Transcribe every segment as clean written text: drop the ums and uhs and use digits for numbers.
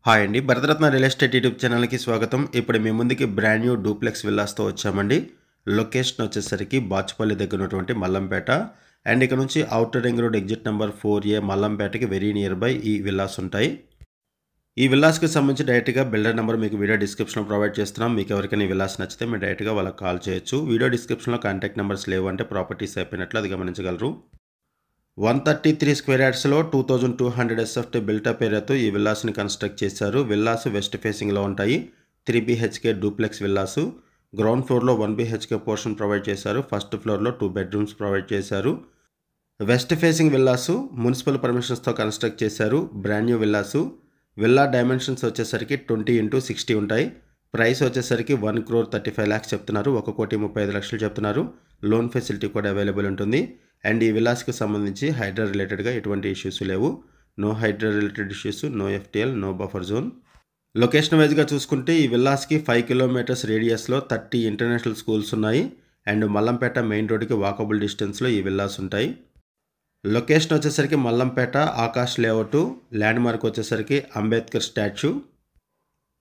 Hi అండి. Bharat Ratna real estate YouTube ఛానల్‌కి స్వాగతం. ఇప్పుడు మీ ముందుకి బ్రాండ్ న్యూ డూప్లెక్స్ విల్లాస్‌తో వచ్చామండి. లొకేషన్ వచ్చేసరికి బాచుపల్లి దగ్గర ఉన్నటువంటి మల్లంపేట. అండ్ ఇక్కడ నుంచి outer ring road exit number 4A మల్లంపేటకి వెరీ నియర్ బై ఈ విల్లాస్ ఉంటాయి. ఈ విల్లాస్‌కి సంబంధించి డైరెక్ట్‌గా బిల్డర్ నంబర్ మీకు వీడియో డిస్క్రిప్షన్‌లో ప్రొవైడ్ చేస్తున్నాం. మీకు ఎవరికైనా ఈ విల్లాస్ నచ్చితే మీరు డైరెక్ట్‌గా వాళ్ళకి కాల్ చేయొచ్చు. వీడియో డిస్క్రిప్షన్‌లో కాంటాక్ట్ నంబర్స్ లేవు అంటే ప్రాపర్టీస్ అయిపోయినట్లు అది గమనించగలరు. 133 స్క్వేర్ యార్డ్స్‌లో 2200 ఎస్ఎఫ్టీ బిల్టప్ ఏరియాతో ఈ విల్లాస్‌ని కన్స్ట్రక్ట్ చేశారు. విల్లాస్ వెస్ట్ ఫేసింగ్‌లో ఉంటాయి. 3 BHK డూప్లెక్స్ విల్లాసు. గ్రౌండ్ ఫ్లోర్‌లో 1 BHK పోర్షన్ ప్రొవైడ్ చేశారు. ఫస్ట్ ఫ్లోర్‌లో 2 బెడ్రూమ్స్ ప్రొవైడ్ చేశారు. వెస్ట్ ఫేసింగ్ విల్లాసు మున్సిపల్ పర్మిషన్స్‌తో కన్స్ట్రక్ట్ చేశారు. Brand new villas. Villa dimensions వచ్చేసరికి 20x60 ఉంటాయి. ప్రైస్ వచ్చేసరికి 1,35,00,000 చెప్తున్నారు. 1,35,00,000 చెప్తున్నారు. లోన్ ఫెసిలిటీ కూడా అవైలబుల్ ఉంటుంది. అండ్ ఈ విల్లాస్కి సంబంధించి హైడ్రా రిలేటెడ్గా ఎటువంటి ఇష్యూస్ లేవు. No Hydraa related issues, no FTL, no buffer zone. Location వైజ్గా చూసుకుంటే ఈ విల్లాస్కి 5 కిలోమీటర్స్ రేడియస్లో 30 ఇంటర్నేషనల్ స్కూల్స్ ఉన్నాయి. అండ్ మల్లంపేట మెయిన్ రోడ్డుకి వాకబుల్ డిస్టెన్స్లో ఈ విల్లాస్ ఉంటాయి. లొకేషన్ వచ్చేసరికి Mallampet Akash layout. Landmark వచ్చేసరికి అంబేద్కర్ స్టాచ్యూ.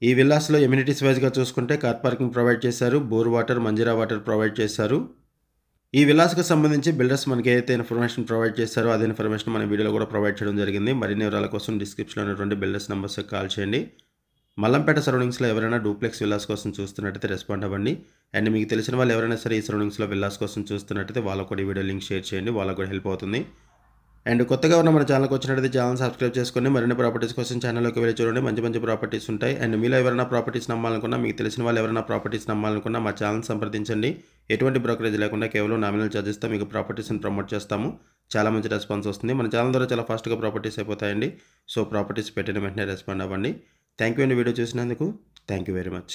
ఈ విల్లాస్లో ఎమ్యూనిటీస్ వైజ్గా చూసుకుంటే కార్ పార్కింగ్ ప్రొవైడ్ చేశారు. Bore water, Manjira water provide చేశారు. ఈ విల్లాస్కి సంబంధించి బిల్డర్స్ మనకి ఏదైతే ఇన్ఫర్మేషన్ ప్రొవైడ్ చేశారో అదే ఇన్ఫర్మేషన్ మన వీడియోలో కూడా ప్రొవైడ్ చేయడం జరిగింది. మరిన్ని వివరాల కోసం డిస్క్రిప్షన్లో ఉన్నటువంటి బిల్డర్స్ నెంబర్స్కి కాల్ చేయండి. మల్లంపేట సరౌండింగ్స్లో ఎవరైనా డూప్లెక్స్ విల్లాస్ కోసం చూస్తున్నట్టయితే రెస్పాండ్ అవ్వండి. అండ్ మీకు తెలిసిన వాళ్ళు ఎవరైనా సరే ఈ సరౌండింగ్స్లో విల్లాస్ కోసం చూస్తున్నట్టయితే వాళ్ళకు కూడా ఈ వీడియో లింక్ షేర్ చేయండి. వాళ్ళకు కూడా హెల్ప్ అవుతుంది. అండ్ కొత్తగా ఉన్న మన ఛానల్కి వచ్చినట్టయితే ఛానల్ సబ్స్క్రైబ్ చేసుకొని మరిన్ని ప్రాపర్టీస్ కోసం ఛానల్లోకి వెళ్ళి చూడండి. మంచి మంచి ప్రాపర్టీస్ ఉంటాయి. అండ్ మీలో ఎవరైనా ప్రాపర్టీస్ నమ్మాలనుకున్నా, మీకు తెలిసిన వాళ్ళు ఎవరైనా ప్రాపర్టీస్ నమ్మాలనుకున్నా మా ఛానల్ సంప్రదించండి. ఎటువంటి బ్రోకరేజ్ లేకుండా కేవలం నామినల్ ఛార్జెస్తో మీకు ప్రాపర్టీస్ని ప్రమోట్ చేస్తాము. చాలా మంచి రెస్పాన్స్ వస్తుంది. మన ఛానల్ ద్వారా చాలా ఫాస్ట్గా ప్రాపర్టీస్ అయిపోతాయండి. సో ప్రాపర్టీస్ పెట్టిన వెంటనే రెస్పాండ్ అవ్వండి. థ్యాంక్ యూ అండి వీడియో చూసినందుకు. Thank you very much.